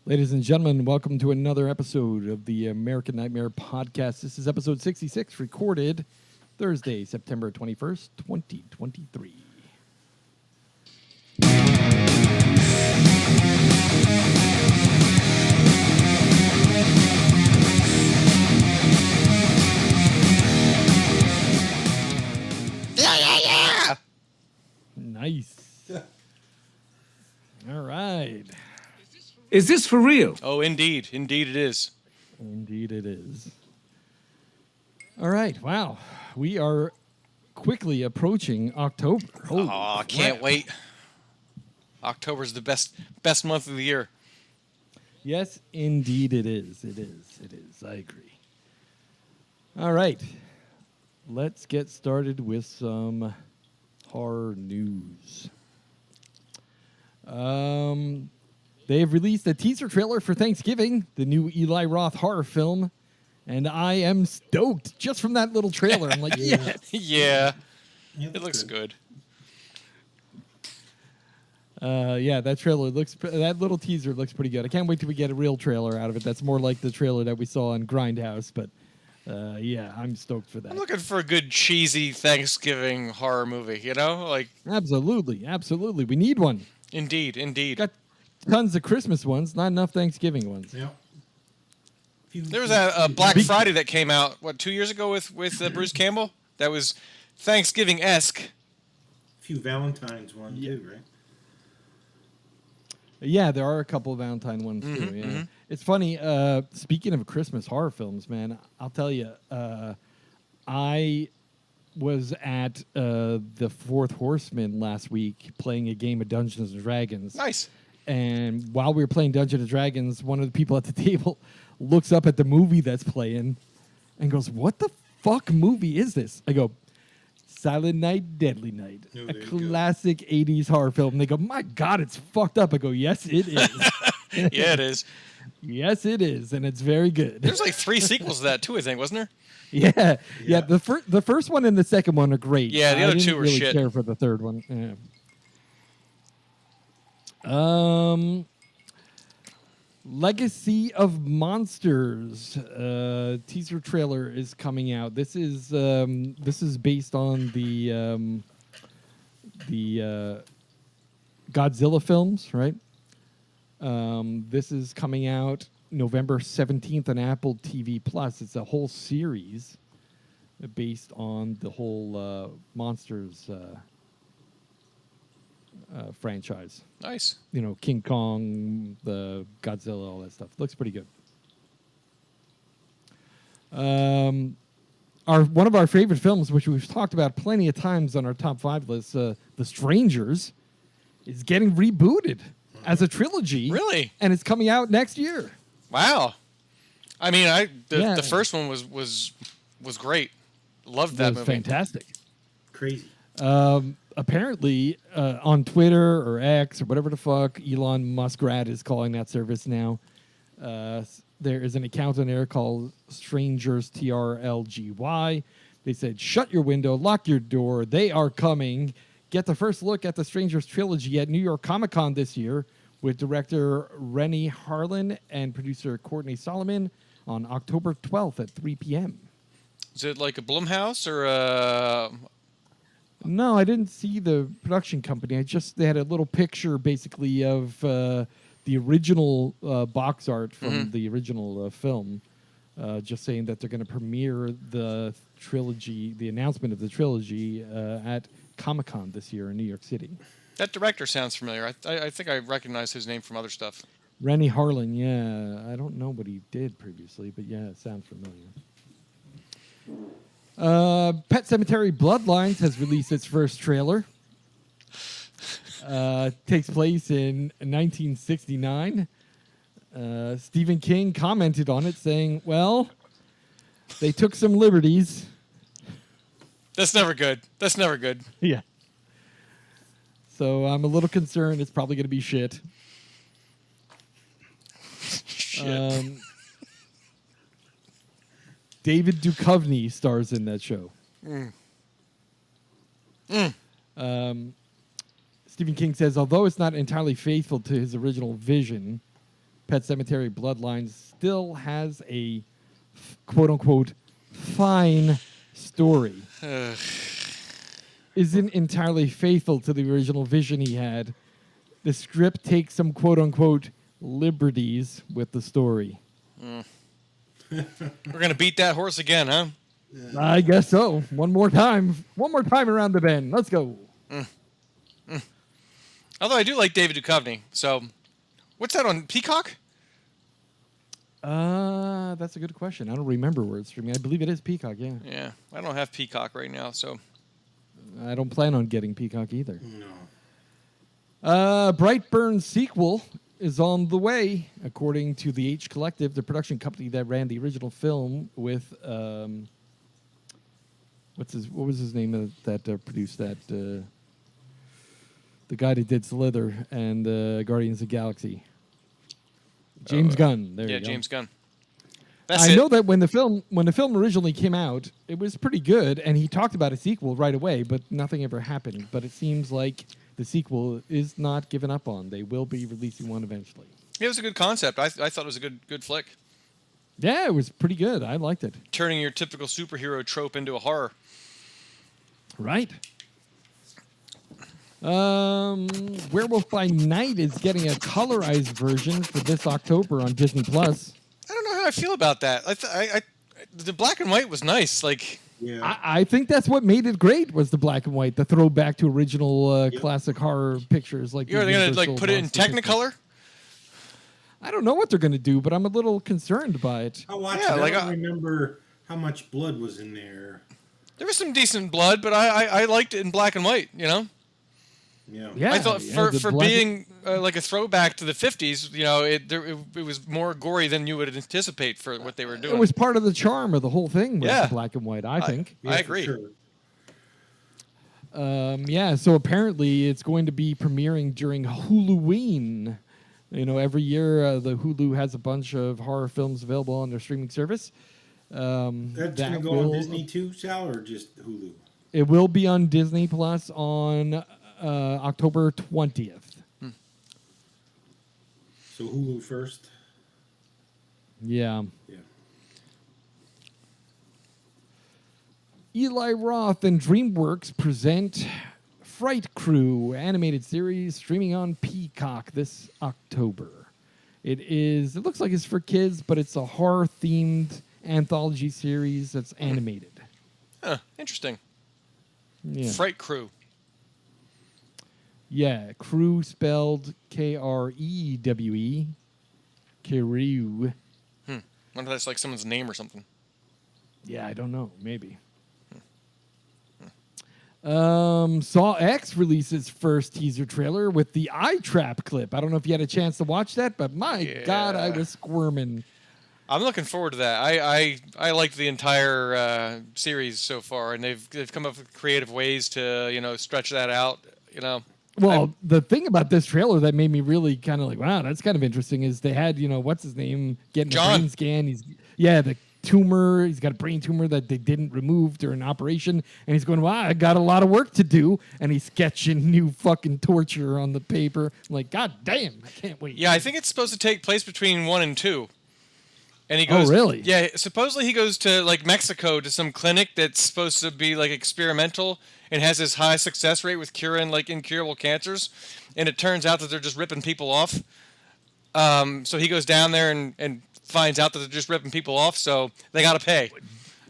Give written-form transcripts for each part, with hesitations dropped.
Ladies and gentlemen, welcome to another episode of the American Nightmare Podcast. This is episode 66, recorded Thursday, September 21st, 2023. Yeah. Nice. All right. Is this for real? Oh, indeed. Indeed it is. Indeed it is. All right. Wow. We are quickly approaching October. Holy I crap. can't wait. October's the best month of the year. Yes, indeed it is. It is. It is. I agree. All right. Let's get started with some horror news. They have released a teaser trailer for Thanksgiving, the new Eli Roth horror film, and I am stoked just from that little trailer. I'm like, yeah. Yeah. Yeah, It looks good. Yeah, that trailer looks, that little teaser looks pretty good. I can't wait till we get a real trailer out of it. That's more like the trailer that we saw on Grindhouse, but yeah, I'm stoked for that. I'm looking for a good cheesy Thanksgiving horror movie, you know? Like, Absolutely, absolutely. We need one. indeed. Got tons of Christmas ones, not enough Thanksgiving ones. Yeah. There was a Black Friday that came out, 2 years ago with Bruce Campbell? That was Thanksgiving-esque. Few Valentine's one too, right? Yeah, there are a couple of Valentine ones too. Yeah, it's funny. Speaking of Christmas horror films, man, I'll tell you, I was at the Fourth Horseman last week playing a game of Dungeons and Dragons. Nice. And while we were playing Dungeons and Dragons, one of the people at the table looks up at the movie that's playing and goes, "What the fuck movie is this?" I go, "Silent Night, Deadly Night, Oh, a there you go. classic 80s horror film." And they go, "My God, it's fucked up." I go, "Yes, it is." Yeah, it is. Yes, it is, and it's very good. There's like 3 sequels to that too, I think, wasn't there? yeah. Yeah. The first one and the second one are great. Yeah, the I other didn't two were really shit. care for the third one. Yeah. Legacy of Monsters teaser trailer is coming out. This is based on the Godzilla films, right? This is coming out November 17th on Apple TV Plus. It's a whole series based on the whole Monsters franchise. Nice. You know, King Kong, the Godzilla, all that stuff. Looks pretty good. One of our favorite films, which we've talked about plenty of times on our top 5 list, The Strangers, is getting rebooted as a trilogy. Really? And it's coming out next year. Wow. I mean, Yeah. the first one was great. Loved that It was movie. fantastic. Crazy. Apparently, on Twitter or X or whatever the fuck Elon Muskrat is calling that service now, there is an account on there called Strangers TRLGY. They said, "Shut your window, lock your door. They are coming. Get the first look at the Strangers trilogy at New York Comic Con this year with director Rennie Harlin and producer Courtney Solomon on October 12th at 3 p.m. Is it like a Blumhouse or a... No, I didn't see the production company. They had a little picture basically of the original box art from the original film, just saying that they're going to premiere the trilogy, the announcement of the trilogy at Comic-Con this year in New York City. That director sounds familiar. I think I recognize his name from other stuff. Rennie Harlin, yeah. I don't know what he did previously, but yeah, it sounds familiar. Pet Sematary Bloodlines has released its first trailer. Takes place in 1969. Stephen King commented on it saying, "Well, they took some liberties." That's never good. That's never good. Yeah. So I'm a little concerned it's probably going to be shit. Shit. David Duchovny stars in that show. Stephen King says, although it's not entirely faithful to his original vision, Pet Sematary Bloodlines still has a quote-unquote fine story. Isn't entirely faithful to the original vision he had. The script takes some quote-unquote liberties with the story. We're going to beat that horse again, huh? I guess so. One more time around the bend. Let's go. Although I do like David Duchovny. So, what's that on Peacock? That's a good question. I don't remember where it's streaming. I believe it is Peacock, yeah. Yeah, I don't have Peacock right now, so. I don't plan on getting Peacock either. No. Brightburn sequel is on the way, according to the H Collective, the production company that ran the original film with what was his name that produced that? The guy that did Slither and Guardians of the Galaxy. James Gunn. There you go. James Gunn. I know that when the film originally came out, it was pretty good, and he talked about a sequel right away, but nothing ever happened. But it seems like the sequel is not given up on. They will be releasing one eventually. It was a good concept. I thought it was a good flick. Yeah, it was pretty good. I liked it. Turning your typical superhero trope into a horror. Right. Werewolf by Night is getting a colorized version for this October on Disney Plus. I don't know how I feel about that. The black and white was nice. Like, Yeah. I think that's what made it great was the black and white, the throwback to original classic horror pictures. Like, are they gonna like put it in Technicolor? Pictures. I don't know what they're gonna do, but I'm a little concerned by it. I watched it. I don't remember how much blood was in there. There was some decent blood, but I liked it in black and white. You know. Yeah. I thought for being like a throwback to the 50s, you know, it was more gory than you would anticipate for what they were doing. It was part of the charm of the whole thing was the black and white, I think. I agree. Sure. So apparently it's going to be premiering during Halloween. You know, every year the Hulu has a bunch of horror films available on their streaming service. That's going to go on Disney too, Sal, or just Hulu? It will be on Disney Plus on October 20th. So Hulu first? Yeah. Yeah. Eli Roth and DreamWorks present Fright Crew animated series streaming on Peacock this October. It looks like it's for kids, but it's a horror-themed anthology series that's animated. Huh, interesting. Yeah. Fright Crew. Yeah, Crew spelled Krewe. Crew. Wonder if that's like someone's name or something. Yeah, I don't know. Maybe. Saw X releases first teaser trailer with the eye trap clip. I don't know if you had a chance to watch that, but my God, I was squirming. I'm looking forward to that. I liked the entire series so far, and they've come up with creative ways to stretch that out. Well, the thing about this trailer that made me really kind of like, wow, that's kind of interesting is they had what's his name getting a brain scan. The tumor. He's got a brain tumor that they didn't remove during an operation, and he's going, wow, I got a lot of work to do, and he's sketching new fucking torture on the paper. I'm like, God damn, I can't wait. Yeah, I think it's supposed to take place between 1 and 2. And he goes, oh, really? Yeah, supposedly he goes to like Mexico to some clinic that's supposed to be like experimental and has this high success rate with curing like incurable cancers, and it turns out that they're just ripping people off. So he goes down there and finds out that they're just ripping people off, so they gotta pay.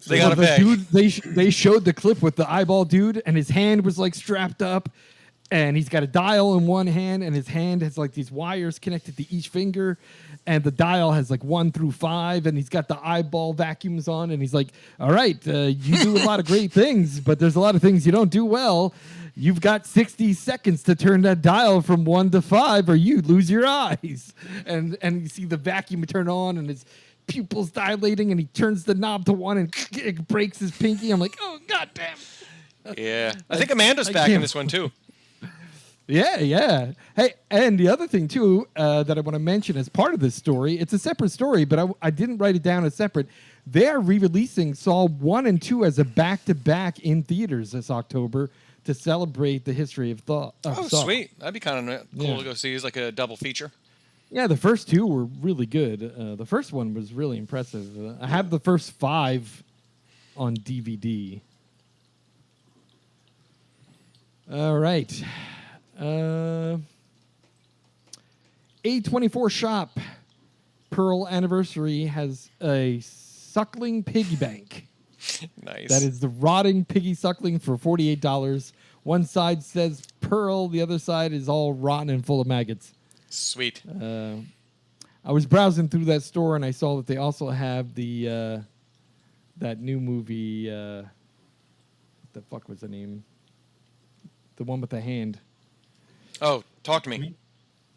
Dude, they showed the clip with the eyeball dude, and his hand was like strapped up, and he's got a dial in one hand, and his hand has like these wires connected to each finger, and the dial has like 1 through 5, and he's got the eyeball vacuums on, and he's like, all right, you do a lot of great things, but there's a lot of things you don't do well. You've got 60 seconds to turn that dial from 1 to 5, or you lose your eyes. And you see the vacuum turn on, and his pupils dilating, and he turns the knob to 1, and it breaks his pinky. I'm like, oh, goddamn. Yeah. I think Amanda's back in this one, too. Yeah. Hey, and the other thing, too, that I want to mention as part of this story, it's a separate story, but I didn't write it down as separate. They are re-releasing Saw 1 and 2 as a back-to-back in theaters this October to celebrate the history of Saw. Sweet. That'd be kind of cool to go see as like a double feature. Yeah, the first two were really good. The first one was really impressive. I have the first 5 on DVD. All right. A24 Shop Pearl Anniversary has a suckling piggy bank. Nice. That is the rotting piggy suckling for $48. One side says Pearl, the other side is all rotten and full of maggots. Sweet. I was browsing through that store and I saw that they also have the that new movie. What the fuck was the name? The one with the hand. Oh, Talk to Me.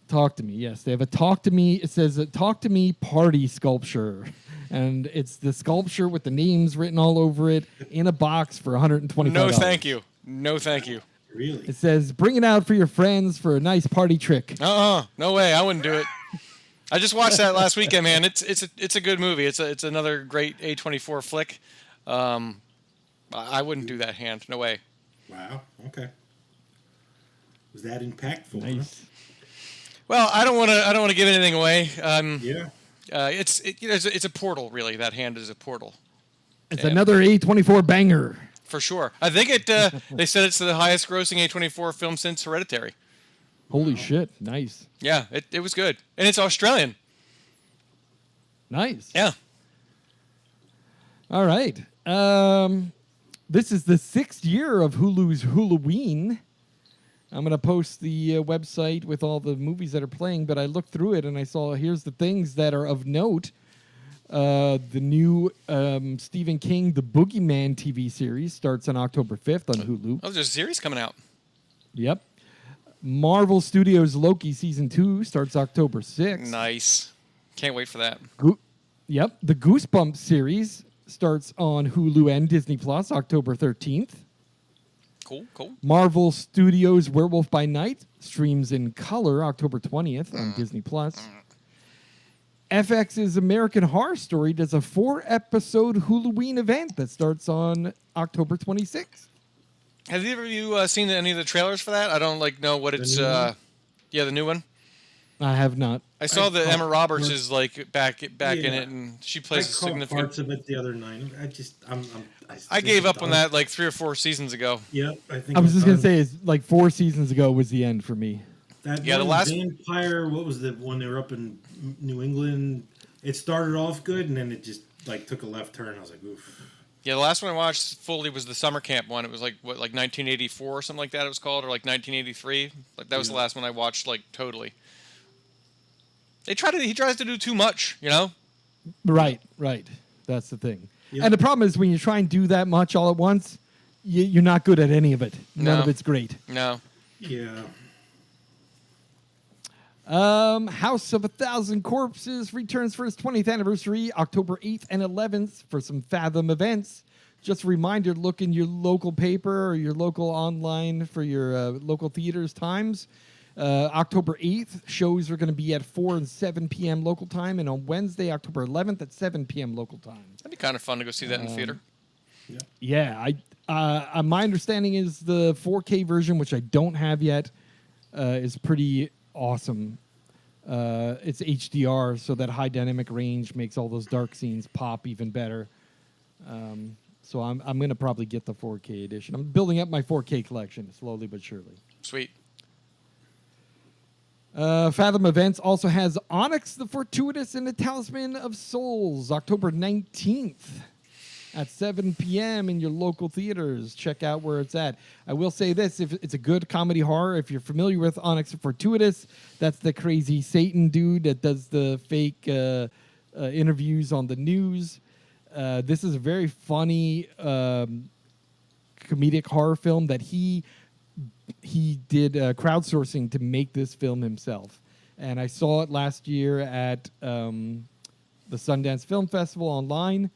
Talk to Me. Yes, they have a Talk to Me. It says a Talk to Me party sculpture, and it's the sculpture with the names written all over it in a box for $125. No, thank you. No, thank you. Really? It says bring it out for your friends for a nice party trick. No way. I wouldn't do it. I just watched that last weekend, man. It's a good movie. It's another great A24 flick. I wouldn't do that hand. No way. Wow. Okay. Was that impactful? Nice. Well, I don't want to give anything away. Yeah. It's a portal, really. That hand is a portal. It's another A24 banger. For sure. I think they said it's the highest grossing A24 film since Hereditary. Holy shit. Nice. Yeah, it was good. And it's Australian. Nice. Yeah. All right. This is the 6th year of Hulu's Halloween. I'm going to post the website with all the movies that are playing, but I looked through it and I saw here's the things that are of note. The new Stephen King, The Boogeyman TV series starts on October 5th on Hulu. Oh, there's a series coming out. Yep. Marvel Studios' Loki Season 2 starts October 6th. Nice. Can't wait for that. Yep. The Goosebumps series starts on Hulu and Disney Plus October 13th. Cool. Marvel Studios' Werewolf by Night streams in color October 20th on Disney Plus. FX's American Horror Story does a 4-episode Halloween event that starts on October 26th. Have either of you seen any of the trailers for that? I don't know what it's. The new one. I have not. I saw that Emma Roberts is back in it, and she plays a caught significant parts of it the other night. I gave up on that 3 or 4 seasons ago. Yeah, I think I was just gonna say it's like 4 seasons ago was the end for me. The last vampire. What was the one they were up in New England? It started off good, and then it just took a left turn. I was like, oof. Yeah, the last one I watched fully was the summer camp one. It was 1984 or something like that. It was called, or 1983. That was the last one I watched totally. He tries to do too much, Right. That's the thing. Yeah. And the problem is when you try and do that much all at once, you're not good at any of it. None of it's great. No. Yeah. House of 1,000 Corpses returns for its 20th anniversary, October 8th and 11th for some Fathom events. Just a reminder, look in your local paper or your local online for your local theaters times. October 8th, shows are going to be at 4 and 7 p.m. local time, and on Wednesday, October 11th at 7 p.m. local time. That'd be kind of fun to go see that in the theater. Yeah, my understanding is the 4K version, which I don't have yet, is pretty awesome. It's HDR, so that high dynamic range makes all those dark scenes pop even better. So I'm going to probably get the 4K edition. I'm building up my 4K collection slowly but surely. Sweet. Fathom Events also has Onyx the Fortuitous and the Talisman of Souls, October 19th at 7 p.m. in your local theaters. Check out where it's at. I will say this, if it's a good comedy horror, if you're familiar with Onyx the Fortuitous, that's the crazy Satan dude that does the fake interviews on the news. This is a very funny comedic horror film that he did crowdsourcing to make this film himself. And I saw it last year at the Sundance Film Festival online.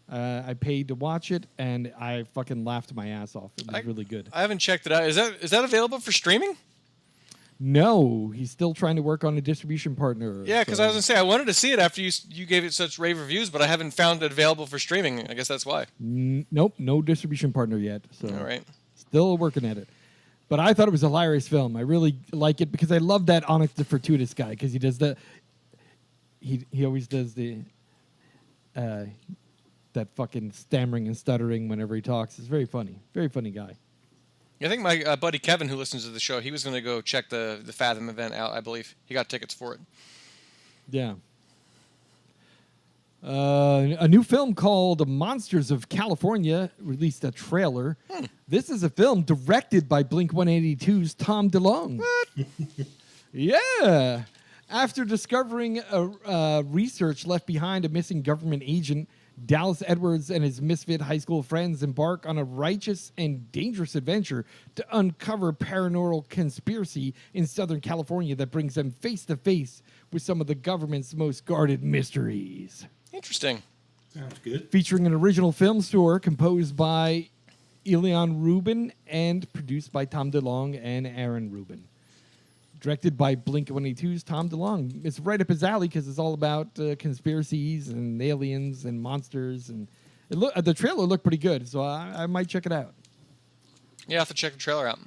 I paid to watch it, and I fucking laughed my ass off. It was really good. I haven't checked it out. Is that available for streaming? No, he's still trying to work on a distribution partner. Yeah, because I was going to say, I wanted to see it after you gave it such rave reviews, but I haven't found it available for streaming. I guess that's why. Nope, no distribution partner yet. So all right. Still working at it. But I thought it was a hilarious film. I really like it because I love that Onyx the Fortuitous guy because he does he always does the that fucking stammering and stuttering whenever he talks. It's very funny guy. I think my buddy Kevin, who listens to the show, he was going to go check the Fathom event out. I believe he got tickets for it. Yeah. A new film called Monsters of California released a trailer. This is a film directed by Blink-182's Tom DeLonge. What? Yeah. After discovering research left behind a missing government agent, Dallas Edwards and his misfit high school friends embark on a righteous and dangerous adventure to uncover paranormal conspiracy in Southern California that brings them face to face with some of the government's most guarded mysteries. Interesting. Sounds good. Featuring an original film score composed by Elian Rubin and produced by Tom DeLonge and Aaron Rubin. Directed by Blink-182's Tom DeLonge. It's right up his alley because it's all about conspiracies and aliens and monsters. And the trailer looked pretty good, so I might check it out. Yeah, I have to check the trailer out.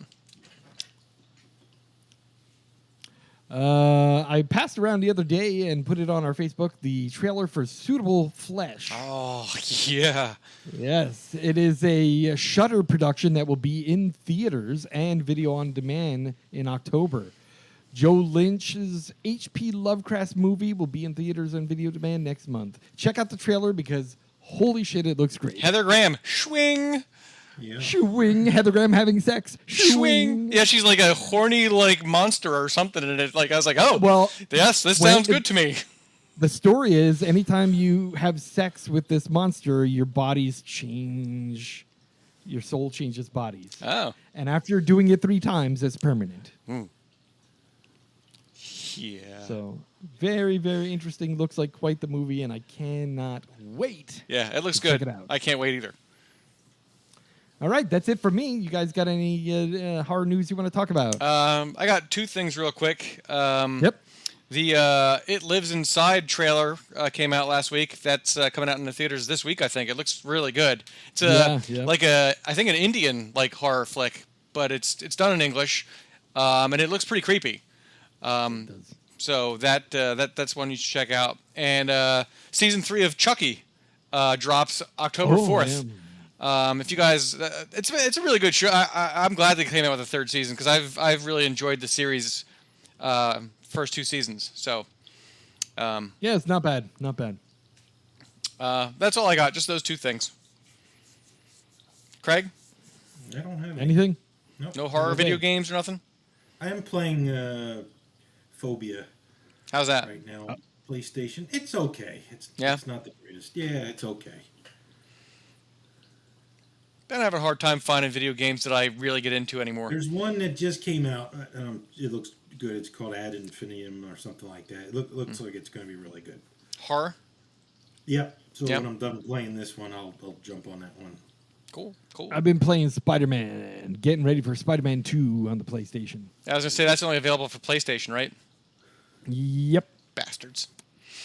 I passed around the other day and put it on our Facebook, the trailer for Suitable Flesh. Oh, yeah. Yes, it is a Shudder production that will be in theaters and video on demand in October. Joe Lynch's H.P. Lovecraft movie will be in theaters and video demand next month. Check out the trailer because holy shit, it looks great. Heather Graham, swing. Yeah. Shwing, Heather Graham having sex. Swing. Yeah, she's like a horny like monster or something, and I was like, oh, Well, yes, this sounds good to me. The story is anytime you have sex with this monster, your bodies change. Your soul changes bodies. Oh. And after doing it 3 times, it's permanent. Yeah. So very, very interesting. Looks like quite the movie, and I cannot wait. Yeah, it looks to good. check it out. I can't wait either. All right, that's it for me. You guys got any horror news you want to talk about? I got 2 things real quick. Yep. The It Lives Inside trailer came out last week. That's coming out in the theaters this week, I think. It looks really good. It's like I think an Indian like horror flick, but it's done in English, and it looks pretty creepy. It does. So that's one you should check out. And season 3 of Chucky drops October 4th. Man. If you guys, it's a really good show. I'm glad they came out with a 3rd season because I've really enjoyed the series first 2 seasons. So Yeah, it's not bad. Not bad. that's all I got. Just those 2 things. Craig, I don't have Anything? Nope. no horror video games or nothing. I am playing Phobia How's that? right now. PlayStation. It's okay. It's not the greatest. Yeah, it's okay. Been having a hard time finding video games that I really get into anymore. There's one that just came out. It looks good. It's called Ad Infinitum or something like that. It looks like it's going to be really good. Horror. Yep. So Yep. when I'm done playing this one, I'll jump on that one. Cool. I've been playing Spider-Man, getting ready for Spider-Man 2 on the PlayStation. I was gonna say that's only available for PlayStation, right? Yep. Bastards.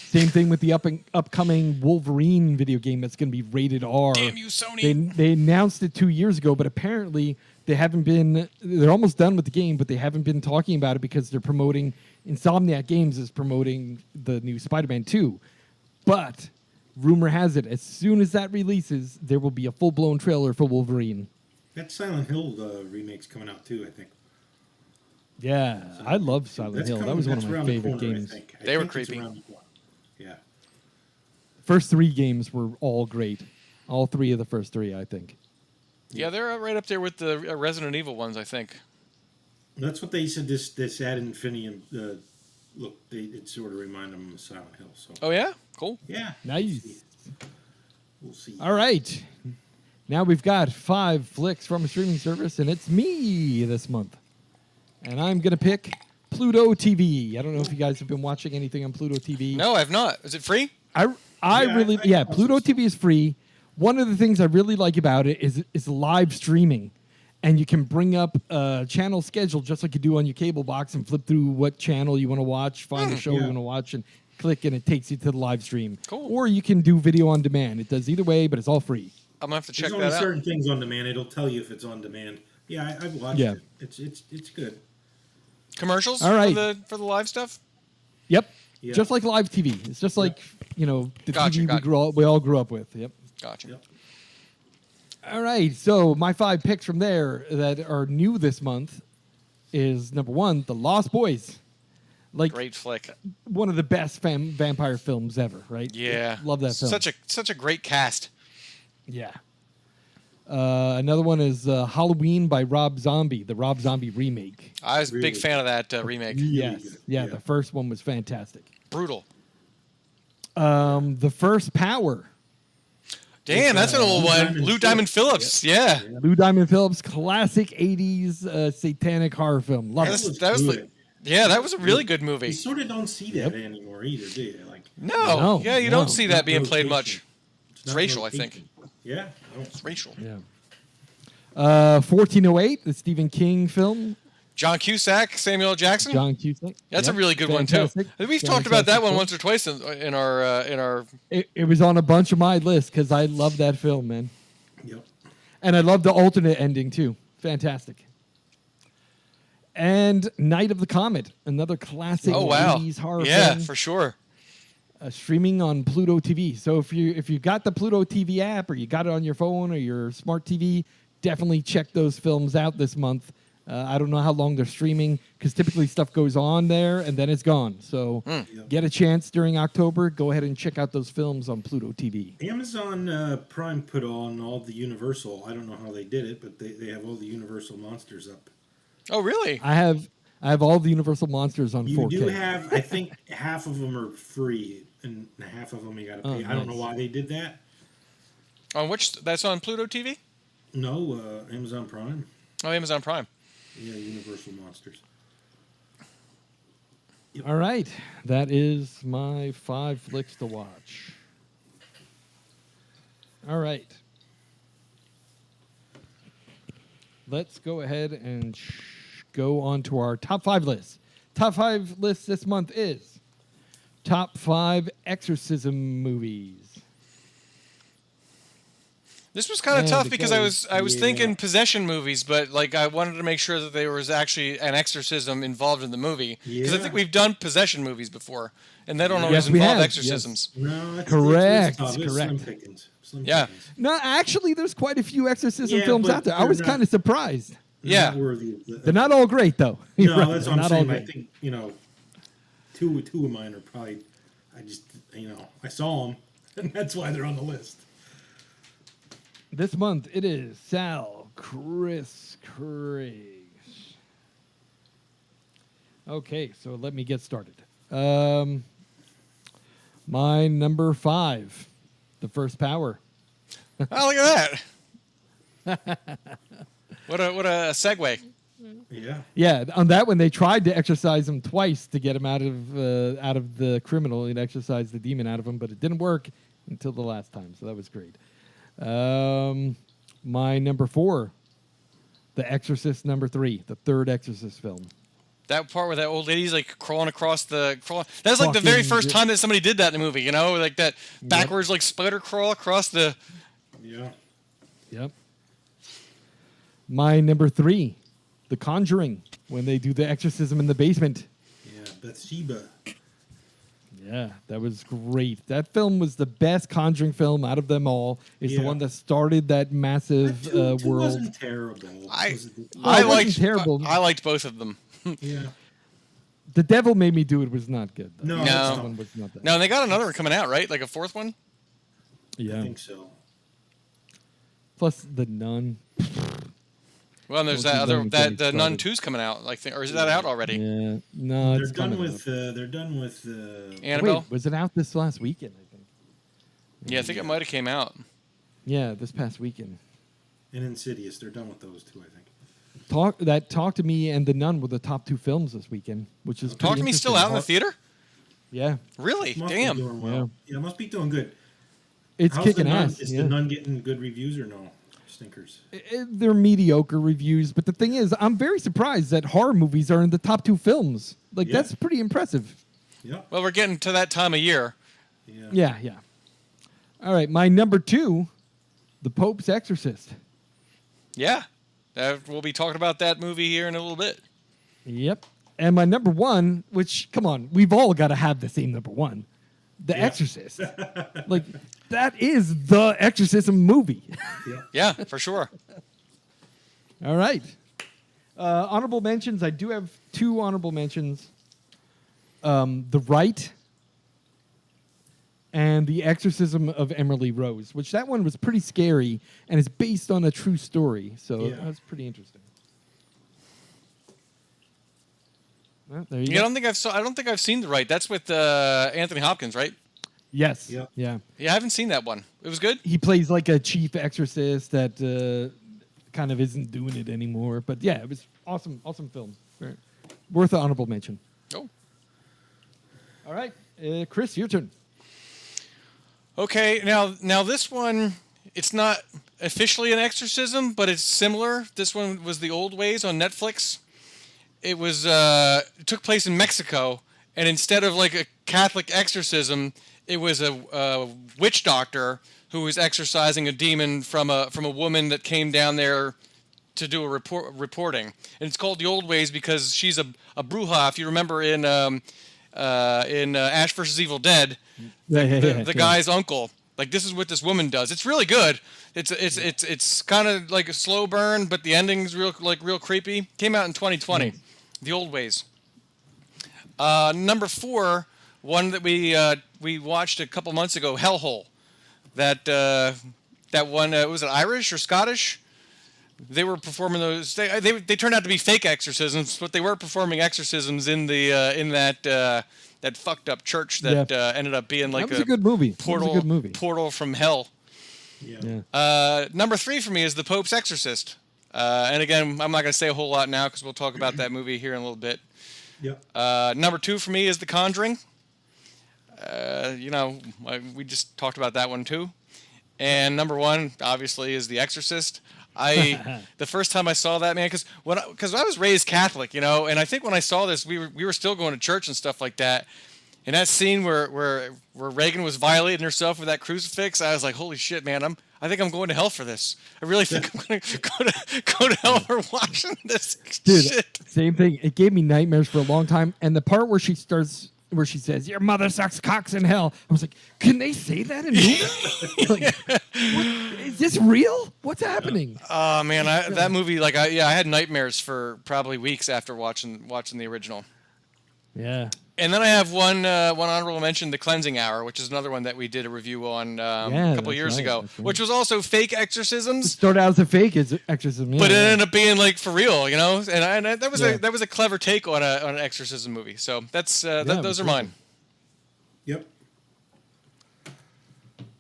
Same thing with the upcoming Wolverine video game that's going to be rated R. Damn you, Sony. They announced it 2 years ago, but apparently they're almost done with the game, but they haven't been talking about it because they're promoting, Insomniac Games is promoting the new Spider-Man 2. But rumor has it, as soon as that releases, there will be a full-blown trailer for Wolverine. That Silent Hill remake's coming out too, I think. Yeah, I love Silent Hill. That was one of my around the favorite corner, games. I think. They were think it's creepy. around the corner. Yeah. First 3 games were all great. All 3 of the first 3, I think. Yeah, they're right up there with the Resident Evil ones, I think. That's what they said. This Ad Infinitum look. It sort of reminded them of Silent Hill. So. Oh yeah, cool. Yeah. Nice. We'll see. All right. Now we've got 5 flicks from a streaming service, and it's me this month. And I'm going to pick Pluto TV. I don't know if you guys have been watching anything on Pluto TV. No, I've not. Is it free? Yeah, Pluto TV is free. One of the things I really like about it is live streaming. And you can bring up a channel schedule just like you do on your cable box and flip through what channel you want to watch, find the show you want to watch, and click, and it takes you to the live stream. Cool. Or you can do video on demand. It does either way, but it's all free. I'm gonna have to check There's only that out. certain things on demand. It'll tell you if it's on demand. Yeah, I've watched it. It's good. Commercials All right. for the live stuff. Yep. Yeah. Just like live TV. It's just like, the Gotcha, TV gotcha. we all grew up with. Yep. Gotcha. Yep. All right. So my 5 picks from there that are new this month is number 1, The Lost Boys. Like Great flick. one of the best vampire films ever, right? Yeah. Love that film. Such a great cast. Yeah. Another one is Halloween by Rob Zombie, the Rob Zombie remake. I was a big Really? fan of that remake. Really Yes. good. Yeah, the first one was fantastic. Brutal. The First Power. Damn, that's an old Lou one. Diamond Lou Diamond Phillips. Yeah. Lou Diamond Phillips, classic 80s satanic horror film. Love That it. was, that was good. like, yeah, that was a really good movie. You sort of don't see that anymore either, do you? Like, No, yeah, you no. don't see that being played much. It's It's not racial, I rotation. think. Yeah. No. It's racial. Yeah. 1408, the Stephen King film. John Cusack, Samuel L. Jackson. John Cusack. That's Yep. a really good Fantastic. one too. We've talked about that Fantastic one film. once or twice in our. It was on a bunch of my lists because I love that film, man. Yep. And I love the alternate ending too. Fantastic. And Night of the Comet, another classic Oh wow! 80s horror Yeah, film. for sure. Streaming on Pluto TV. So if you got the Pluto TV app or you got it on your phone or your smart TV, definitely check those films out this month. I don't know how long they're streaming because typically stuff goes on there and then it's gone. So get a chance during October, go ahead and check out those films on Pluto TV. Amazon Prime put on all the Universal. I don't know how they did it, but they have all the Universal monsters up. Oh really? I have all the Universal monsters on You 4K. do have, I think, half of them are free, and half of them you got to pay. I don't know nice. why they did that. On which? That's on Pluto TV. No, Amazon Prime. Oh, Amazon Prime. Yeah, Universal monsters. All right. That is my 5 flicks to watch. All right. Let's go ahead and go on to our top 5 list. Top 5 list this month is top 5 exorcism movies. This was kind of Yeah, tough because I was yeah. thinking possession movies, but like I wanted to make sure that there was actually an exorcism involved in the movie because I Yeah. think we've done possession movies before, and they don't Yes, always we involve have. exorcisms. No, that's Correct, It's tough. It's correct. Slim pickings. Slim Yeah. pickings. No, actually, there's quite a few exorcism Yeah, films but out there. I they're was not- kind of surprised. They're Yeah. not worthy of the, They're not all great, though. You're No, right, that's they're what I'm not all saying. I great. think two of mine are probably. I just I saw them, and that's why they're on the list. This month, it is Chris Craig's. Okay, so let me get started. My number 5, The First Power. Oh, look at that! What a segue. Yeah. Yeah, on that one, they tried to exorcise him twice to get him out of the criminal and exorcise the demon out of him, but it didn't work until the last time, so that was great. My number 4, The Exorcist #3, the third Exorcist film. That part where that old lady's like crawling across the That's like the very Fucking first time that somebody did that in the movie. You know, like that backwards like spider crawl across the. Yeah. Yep. My number 3, The Conjuring, when they do the exorcism in the basement. Yeah. Bathsheba. Yeah, that was great. That film was the best Conjuring film out of them all. It's the Yeah. one that started that massive Two world. wasn't terrible. I Was it- Well, it wasn't terrible. I liked both of them. yeah. The Devil Made Me Do It was not good. Though. No, No. that's That not- one was not that. No, and they got another one coming out, right? Like a fourth one. I Yeah. think so. Plus The Nun. Well, and there's Don't that you other let me that get the me Nun started. 2's coming out. Like, or is that out already? Yeah. No, They're it's done coming with. out. They're done with. Annabelle. Wait, was it out this last weekend? I think. Yeah, I think it might have came out. Yeah, this past weekend. And Insidious. They're done with those two. I think. Talk to Me and The Nun were the top 2 films this weekend, which is Talk to Me still out in the theater? Yeah, Really? Must Damn. Be doing well. Yeah, must be doing good. it's How's kicking the Nun? ass. Is Yeah. the Nun getting good reviews or no? Stinkers. They're mediocre reviews, but the thing is, I'm very surprised that horror movies are in the top 2 films. Like Yeah. that's pretty impressive. Yep. Well, we're getting to that time of year. Yeah. Yeah. All right, my number 2, The Pope's Exorcist. Yeah. We'll be talking about that movie here in a little bit. Yep. And my number one, which, come on, we've all got to have the same number one, The Exorcist. Like, that is the exorcism movie. Yeah, for sure. All right. Honorable mentions. I do have 2 honorable mentions. The Rite and The Exorcism of Emily Rose, which that one was pretty scary and is based on a true story. So that's pretty interesting. Well, there you go. I don't think I've seen The Rite. That's with Anthony Hopkins, right? Yes. Yep. Yeah. Yeah, I haven't seen that one. It was good. He plays like a chief exorcist that kind of isn't doing it anymore. But yeah, it was awesome film. Very worth an honorable mention. Oh. All right, Chris, your turn. Okay, now this one, it's not officially an exorcism, but it's similar. This one was The Old Ways on Netflix. It was it took place in Mexico, and instead of like a Catholic exorcism, it was a witch doctor who was exorcising a demon from a woman that came down there to do a reporting. And it's called The Old Ways because she's a bruja. If you remember in Ash vs. Evil Dead, the guy's uncle. Like, this is what this woman does. It's really good. It's kind of like a slow burn, but the ending's real creepy. Came out in 2020. The Old Ways. Number 4, one that we watched a couple months ago, Hellhole. That one was it Irish or Scottish? They were performing those. They turned out to be fake exorcisms, but they were performing exorcisms in that fucked up church that ended up being like that was a good movie. Portal from hell. Yeah. Number 3 for me is The Pope's Exorcist. And again, I'm not going to say a whole lot now because we'll talk about that movie here in a little bit. Yep. Number 2 for me is The Conjuring. We just talked about that one too. And number 1, obviously, is The Exorcist. The first time I saw that, man, because I was raised Catholic, and I think when I saw this, we were still going to church and stuff like that. And that scene where Reagan was violating herself with that crucifix, I was like, holy shit, man, I think I'm going to hell for this. I really think I'm going to go to hell for watching this shit. Same thing. It gave me nightmares for a long time. And the part where she says, "Your mother sucks cocks in hell," I was like, can they say that in movies? Like, is this real? What's happening? Oh man, that movie, I had nightmares for probably weeks after watching the original. Yeah. And then I have one honorable mention, The Cleansing Hour, which is another one that we did a review on a couple years ago, which was also fake exorcisms. It started out as a fake exorcism, but it ended up being like for real, And that was a clever take on an exorcism movie. So that's those are mine. Yep.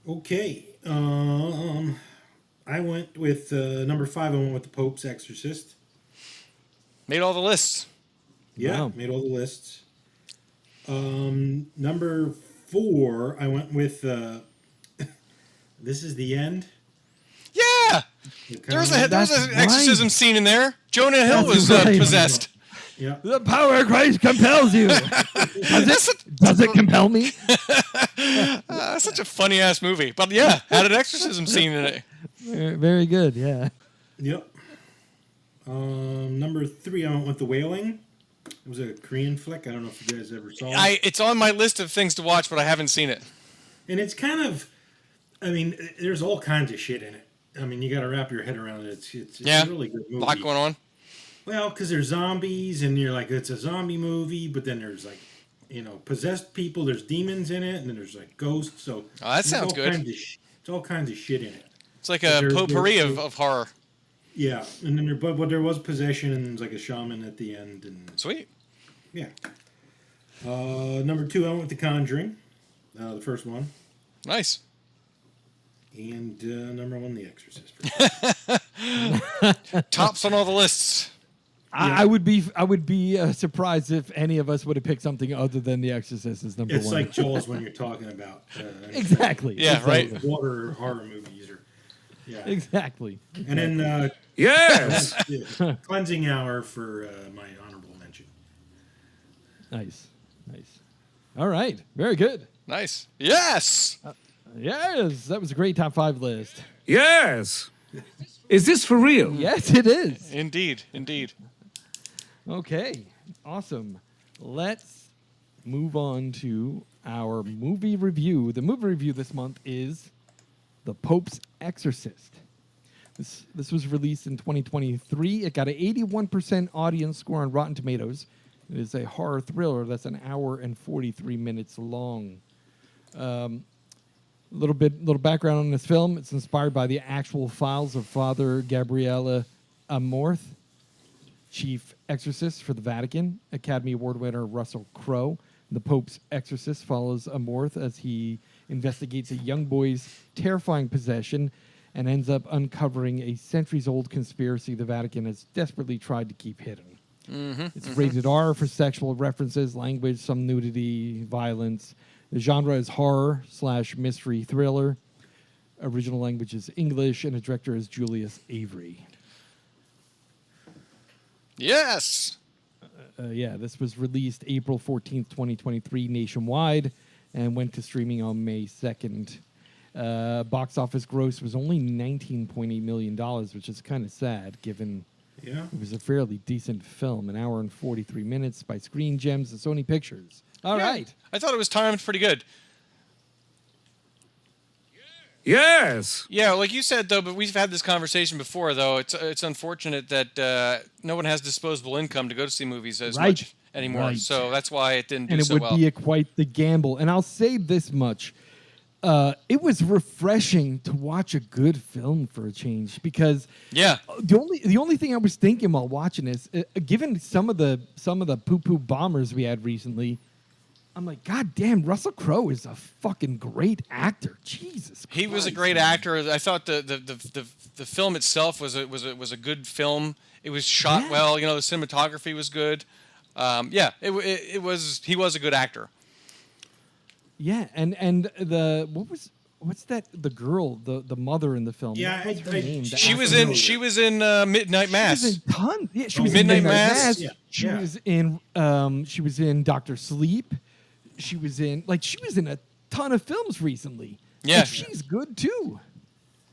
Okay. I went with number 5. I went with The Pope's Exorcist. Made all the lists. Yeah, Wow. made all the lists. Number 4, I went with This Is the End. Yeah, there was an exorcism scene in there. Jonah Hill was possessed. Yeah. The power of Christ compels you. Does it compel me? That's such a funny ass movie, but yeah, had an exorcism scene in it. Very good. Yeah. Yep. Number 3, I went with The Wailing. It was a Korean flick. I don't know if you guys ever saw it. It's on my list of things to watch, but I haven't seen it. And it's kind of, there's all kinds of shit in it. You got to wrap your head around it. It's a really good movie. A lot going on. Well, because there's zombies, and you're like, it's a zombie movie, but then there's possessed people. There's demons in it, and then there's ghosts. So that sounds good. It's all kinds of shit in it. It's like a potpourri of horror. Yeah, and then but there was possession, and there's like a shaman at the end. And sweet. Yeah. Number 2, I went with The Conjuring, the first one. Nice. And number 1, The Exorcist. Tops on all the lists. I would be surprised if any of us would have picked something other than The Exorcist as number 1. It's like Jaws when you're talking about exactly. Yeah, exactly. right. Water horror movies or Exactly. And then yes, Cleansing Hour for my honorable mention. Nice. All right. Very good. Nice. Yes. Yes, that was a great top 5 list. yes. Is this for real? Yes, it is. Indeed. Okay. Awesome. Let's move on to our movie review. The movie review this month is The Pope's Exorcist. This was released in 2023. It got an 81% audience score on Rotten Tomatoes. It is a horror thriller that's an hour and 43 minutes long. Little background on this film. It's inspired by the actual files of Father Gabriele Amorth, chief exorcist for the Vatican. Academy Award winner Russell Crowe. The Pope's Exorcist follows Amorth as he investigates a young boy's terrifying possession and ends up uncovering a centuries-old conspiracy the Vatican has desperately tried to keep hidden. It's rated R for sexual references, language, some nudity, violence. The genre is horror/mystery thriller. Original language is English, and the director is Julius Avery. Yes. This was released April 14th, 2023 nationwide and went to streaming on May 2nd. Box office gross was only $19.8 million, which is kind of sad given it was a fairly decent film, an hour and 43 minutes by Screen Gems and Sony Pictures. All right. I thought it was timed pretty good. Yes. Yeah, like you said, though, but we've had this conversation before, though. It's unfortunate that no one has disposable income to go to see movies as much anymore. Right. So that's why it didn't do and it so would well. be quite the gamble. And I'll say this much. It was refreshing to watch a good film for a change because the only thing I was thinking while watching this, given some of the poo-poo bombers we had recently, I'm like, God damn, Russell Crowe is a fucking great actor. Jesus Christ. He was a great actor. I thought the film itself was a good film. It was shot well. You know, the cinematography was good. He was a good actor. Yeah, and what's the girl, the mother in the film? Yeah, What's her name? She was in Midnight Mass. She was in tons. Yeah, she was Midnight in Midnight Mass. Mass. She was in Dr. Sleep. She was in a ton of films recently. Yeah, and she's good too.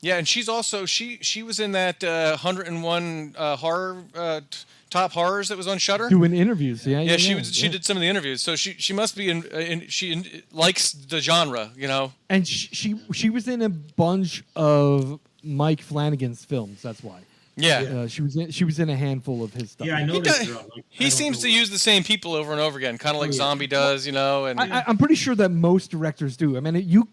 Yeah, and she's also she was in that 101 horror top horrors that was on Shudder. Doing interviews. She did some of the interviews, so she must be she likes the genre, you know. And she was in a bunch of Mike Flanagan's films. That's why. Yeah, she was in a handful of his stuff. Yeah, I noticed. He seems to use the same people over and over again, kind of like Zombie does, you know. And I'm pretty sure that most directors do. I mean, you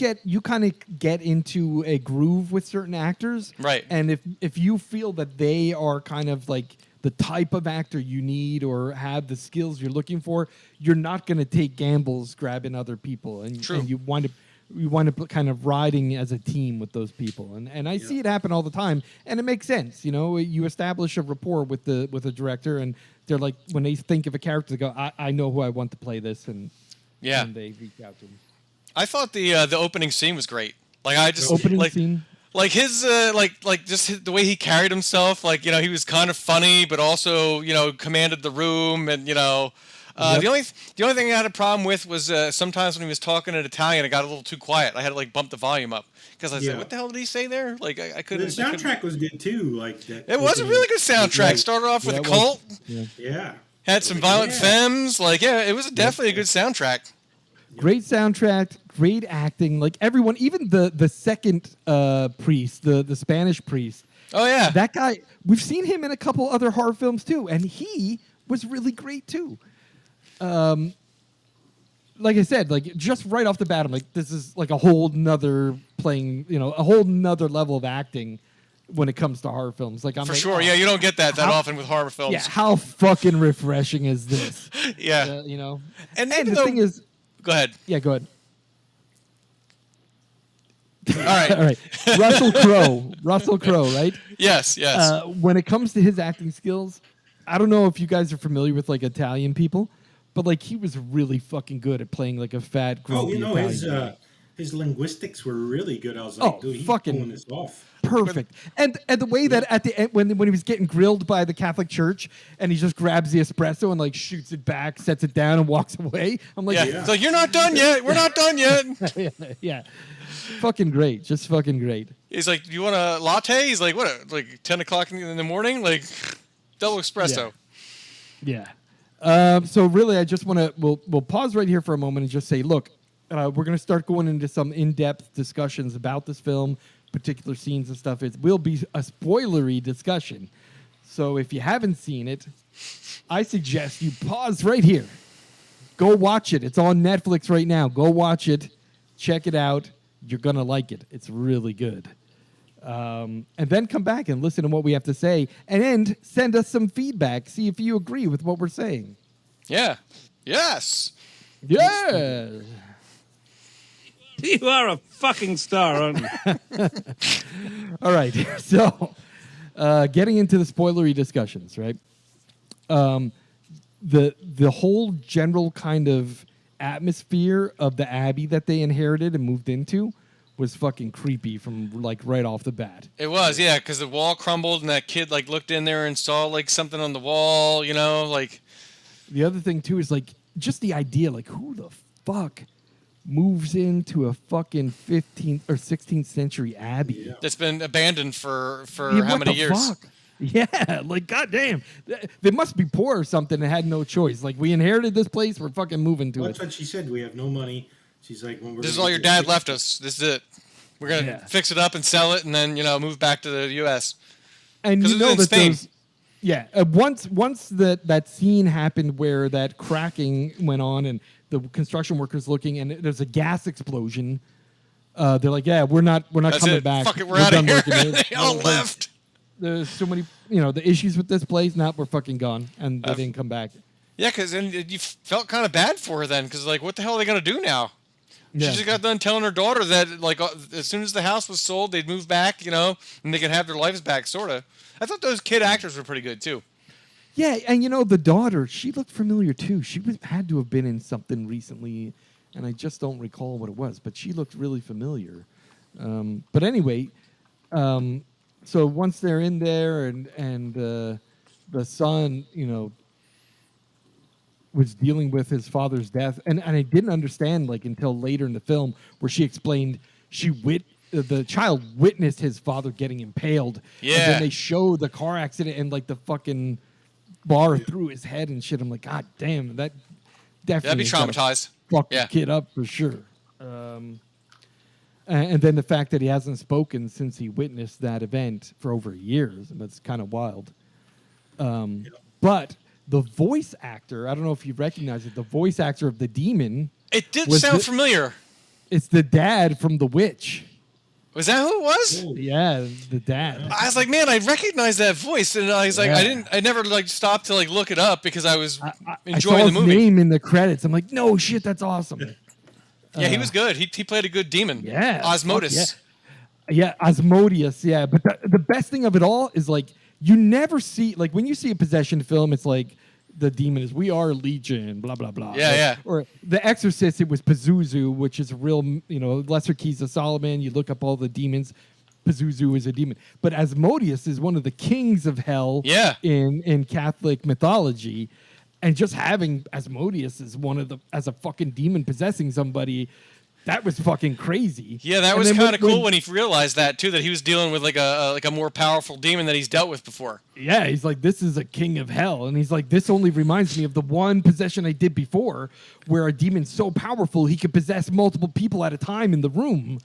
kind of get into a groove with certain actors, right? And if you feel that they are kind of like the type of actor you need or have the skills you're looking for, you're not going to take gambles grabbing other people, and you wind up kind of riding as a team with those people, and I see it happen all the time, and it makes sense. You know, you establish a rapport with the director, and they're like, when they think of a character, they go, I know who I want to play this, and they reach out to him. I thought the opening scene was great. Like Scene. Like his just the way he carried himself, like, you know, he was kind of funny, but also, you know, commanded the room, and, you know. The only thing I had a problem with was sometimes when he was talking in Italian, it got a little too quiet. I had to like bump the volume up because I was like, "What the hell did he say there?" Like I couldn't. The soundtrack was good too. Like that. It was a really good soundtrack. Started off with a cult. Had some violent femmes. Like it was definitely a good soundtrack. Great soundtrack, great acting. Like everyone, even the second priest, the Spanish priest. Oh yeah, that guy. We've seen him in a couple other horror films too, and he was really great too. Like I said, like just right off the bat, I'm like, this is like a whole nother a whole nother level of acting when it comes to horror films. Like I'm for like, sure, you don't get that often with horror films. Yeah, how fucking refreshing is this? You know. And the thing is, go ahead. Yeah, go ahead. All right. All right. Russell Crowe, right? Yes. When it comes to his acting skills, I don't know if you guys are familiar with like Italian people. But like he was really fucking good at playing like a fat, grumpy Italian. His linguistics were really good. I was like, dude, he's pulling this off. Perfect. And the way that at the end when he was getting grilled by the Catholic Church and he just grabs the espresso and like shoots it back, sets it down, and walks away. I'm like, it's like, you're not done yet. We're not done yet. yeah. Fucking great. Just fucking great. He's like, do you want a latte? He's like, what? Like 10 o'clock in the morning? Like double espresso. Yeah. So really, I just want to we'll pause right here for a moment and just say, look, we're going to start going into some in-depth discussions about this film, particular scenes and stuff. It will be a spoilery discussion. So if you haven't seen it, I suggest you pause right here. Go watch it. It's on Netflix right now. Go watch it. Check it out. You're going to like it. It's really good. And then come back and listen to what we have to say. And send us some feedback. See if you agree with what we're saying. Yeah. Yes. Yeah. You are a fucking star, aren't you? All right. So, getting into the spoilery discussions, right? The whole general kind of atmosphere of the abbey that they inherited and moved into was fucking creepy from like right off the bat. It was, yeah, because the wall crumbled and that kid like looked in there and saw like something on the wall, you know, like. The other thing too is like just the idea, like who the fuck moves into a fucking 15th or 16th century abbey that's been abandoned for Yeah, how what many the years? Fuck? Yeah, like goddamn, they must be poor or something and had no choice. Like we inherited this place, we're fucking moving to That's it. what she said. We have no money. She's like, when we're This is all your dad left us. This is it. We're gonna fix it up and sell it, and then move back to the U.S. And you know that Spain. those, yeah. Once that scene happened where that cracking went on and the construction workers looking and there's a gas explosion, they're like, yeah, we're not That's coming it. back. Fuck it, we're out of done here. working here. They all Like, left. There's so many, the issues with this place. Now we're fucking gone, and they didn't come back. Yeah, because then you felt kind of bad for her then, because like, what the hell are they gonna do now? Yeah. She just got done telling her daughter that like as soon as the house was sold, they'd move back, and they could have their lives back, sorta. I thought those kid actors were pretty good too. Yeah, and the daughter, she looked familiar too. She had to have been in something recently, and I just don't recall what it was, but she looked really familiar. But anyway, so once they're in there and the son, was dealing with his father's death, and I didn't understand like until later in the film where she explained the child witnessed his father getting impaled. Yeah. And then they show the car accident and like the fucking bar through his head and shit. I'm like, God damn, that definitely That'd be traumatized. Fuck Yeah. the kid up for sure. And then the fact that he hasn't spoken since he witnessed that event for over years, and that's kind of wild. But the voice actor, I don't know if you recognize it, the voice actor of the demon. It did was sound familiar. It's the dad from The Witch. Was that who it was? Yeah, the dad. I was like, man, I recognize that voice, and I was like, Yeah. I never like stopped to like look it up because I was I enjoying saw the his movie. name in the credits. I'm like, no shit, that's awesome. Yeah, he was good. He played a good demon. Yeah, Osmotus. fuck yeah, Osmodeus. Yeah, but the best thing of it all is like you never see like when you see a possession film, it's like the demon is we are legion, blah blah blah. Yeah, yeah. Or The Exorcist, it was Pazuzu, which is a real lesser keys of Solomon. You look up all the demons. Pazuzu is a demon, but Asmodeus is one of the kings of hell. Yeah. In Catholic mythology. And just having Asmodeus as a fucking demon possessing somebody, that was fucking crazy. Yeah, that And was then kind of cool when he realized that too, that he was dealing with like a more powerful demon that he's dealt with before. Yeah, he's like, this is a king of hell. And he's like, this only reminds me of the one possession I did before where a demon's so powerful he could possess multiple people at a time in the room.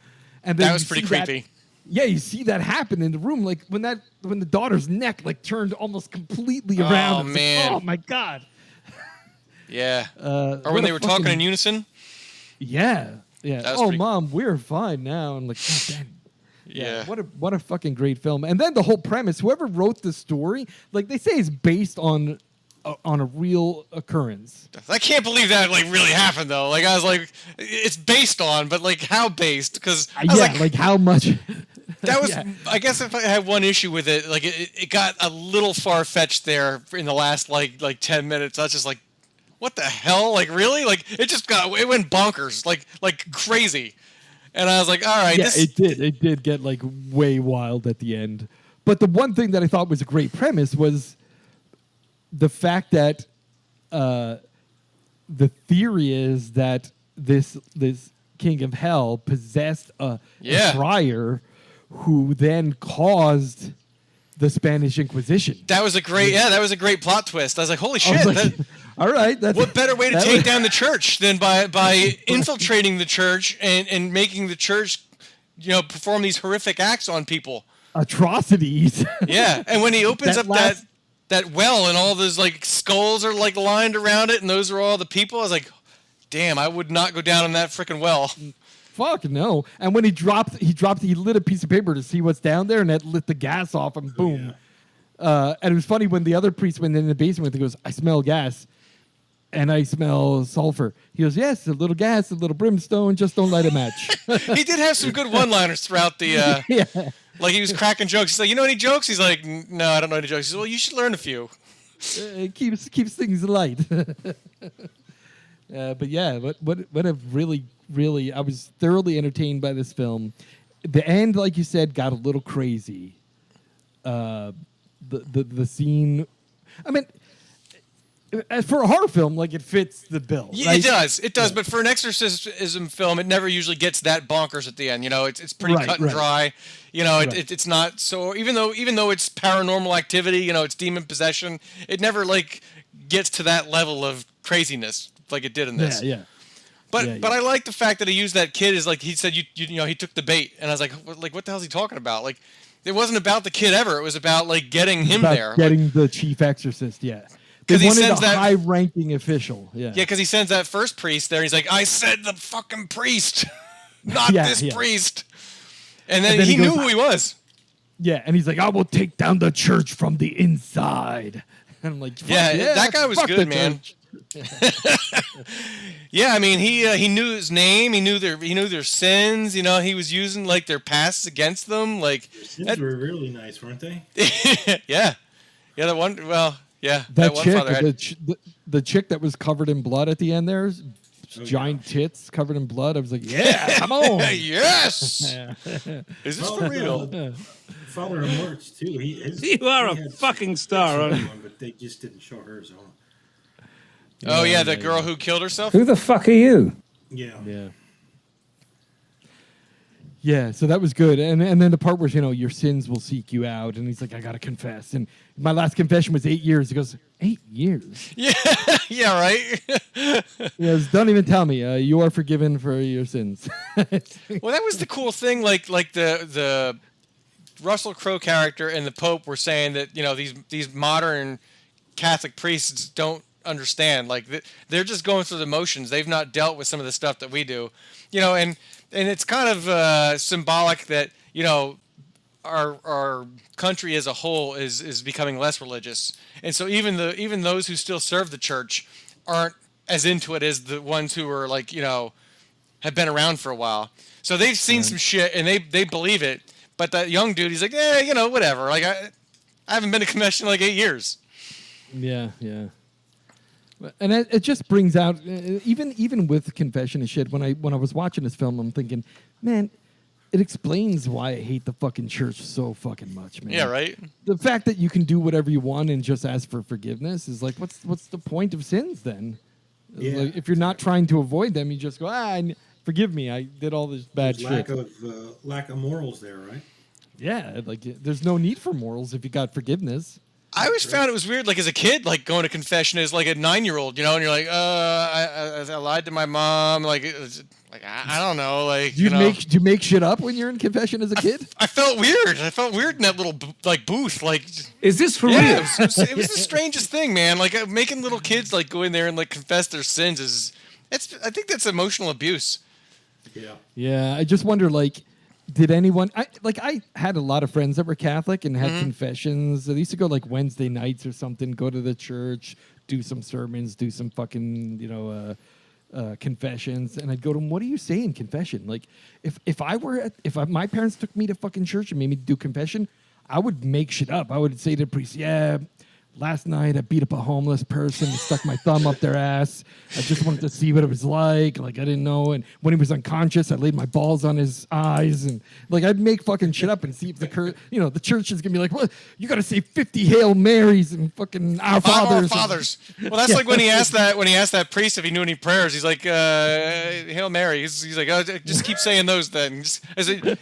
And then That was pretty creepy. Yeah, you see that happen in the room, like when the daughter's neck like turned almost completely around. Oh, It's like, man. oh my God. Yeah. Or what when a they were talking in fucking- unison. Yeah. Yeah. That was Oh, pretty- Mom, we're fine now. I'm like, God damn. Yeah. What a fucking great film. And then the whole premise, whoever wrote the story, like they say is based on a real occurrence. I can't believe that like really happened though. Like I was like, it's based on, but like how based? Because I was like how much that was. Yeah. I guess if I had one issue with it, like it got a little far fetched there in the last like 10 minutes. I was just like, what the hell? Like really? Like it went bonkers, like crazy. And I was like, all right, Yeah, it did get like way wild at the end. But the one thing that I thought was a great premise was the fact that the theory is that this king of hell possessed a friar who then caused the Spanish Inquisition. That was a great plot twist. I was like, holy shit. All right. What better way to take down the church than by infiltrating the church and making the church, perform these horrific acts on people? Atrocities. Yeah, and when he opens up that well and all those like skulls are like lined around it, and those are all the people, I was like, damn, I would not go down in that freaking well. Fuck no. And when he lit a piece of paper to see what's down there, and that lit the gas off, and boom. And it was funny when the other priest went in the basement, he goes, I smell gas. And I smell sulfur. He goes, yes, a little gas, a little brimstone, just don't light a match. He did have some good one-liners throughout the... Like, he was cracking jokes. He's like, you know any jokes? He's like, no, I don't know any jokes. He says, well, you should learn a few. It keeps things light. But yeah, what a really, I was thoroughly entertained by this film. The end, like you said, got a little crazy. The scene, I mean... As for a horror film, like, it fits the bill. Yeah, right? It does. But for an exorcism film, it never usually gets that bonkers at the end. It's pretty cut and dry. It's not so. Even though it's paranormal activity, it's demon possession. It never like gets to that level of craziness like it did in this. Yeah. But I like the fact that he used that kid as like he said he took the bait, and I was like what the hell is he talking about? Like, it wasn't about the kid ever. It was about like getting him there, getting the chief exorcist. Yeah. Because he sends that high-ranking official. Yeah, because he sends that first priest there. And he's like, I said the fucking priest, not this priest. And then he knew who he was. Yeah, and he's like, I will take down the church from the inside. And I'm like, yeah, that guy was good, man. Yeah, I mean, he knew his name. He knew their sins. He was using like their pasts against them. Like, their sins were really nice, weren't they? Yeah. That one. Well. Yeah, that chick, the chick that was covered in blood at the end there, giant tits covered in blood. I was like, yeah, come on. Yes. Is this for real? Father of March, too. You are a fucking star, aren't you? But they just didn't show hers on. Oh, yeah, the girl who killed herself? Who the fuck are you? Yeah. Yeah, so that was good. And then the part where, your sins will seek you out. And he's like, I got to confess. And my last confession was 8 years. He goes, 8 years? Yeah, right? He goes, don't even tell me. You are forgiven for your sins. Well, that was the cool thing. Like the Russell Crowe character and the Pope were saying that, these modern Catholic priests don't understand. Like, they're just going through the motions. They've not dealt with some of the stuff that we do. And it's kind of symbolic that, our country as a whole is becoming less religious. And so even those who still serve the church aren't as into it as the ones who are like, have been around for a while. So they've seen some shit and they believe it. But that young dude, he's like, whatever. Like, I haven't been to confession in like 8 years. Yeah. And it just brings out, even with confession and shit, when I was watching this film, I'm thinking, man, it explains why I hate the fucking church so fucking much, man. Yeah, right? The fact that you can do whatever you want and just ask for forgiveness is like, what's the point of sins then? Yeah. Like, if you're not trying to avoid them, you just go, forgive me, I did all this bad shit. Lack of morals there, right? Yeah, like there's no need for morals if you got forgiveness. I always found it was weird, like as a kid, like going to confession as like a 9-year-old, and you're like, I lied to my mom, like I don't know, like do you make shit up when you're in confession as a kid? I felt weird. I felt weird in that little like booth. Like, is this for real? It was the strangest thing, man. Like making little kids like go in there and like confess their sins I think that's emotional abuse. Yeah. Yeah, I just wonder, like, did anyone... I had a lot of friends that were Catholic and had confessions. They used to go, like, Wednesday nights or something, go to the church, do some sermons, do some fucking, confessions. And I'd go to them, what do you say in confession? Like, if my parents took me to fucking church and made me do confession, I would make shit up. I would say to the priest, yeah... Last night, I beat up a homeless person, stuck my thumb up their ass. I just wanted to see what it was like. Like, I didn't know. And when he was unconscious, I laid my balls on his eyes. And, like, I'd make fucking shit up and see if the church is going to be like, well, you got to say 50 Hail Marys and fucking Our Fathers. Our Fathers. Well, that's like when he asked that priest if he knew any prayers. He's like, Hail Mary. He's like, oh, just keep saying those then.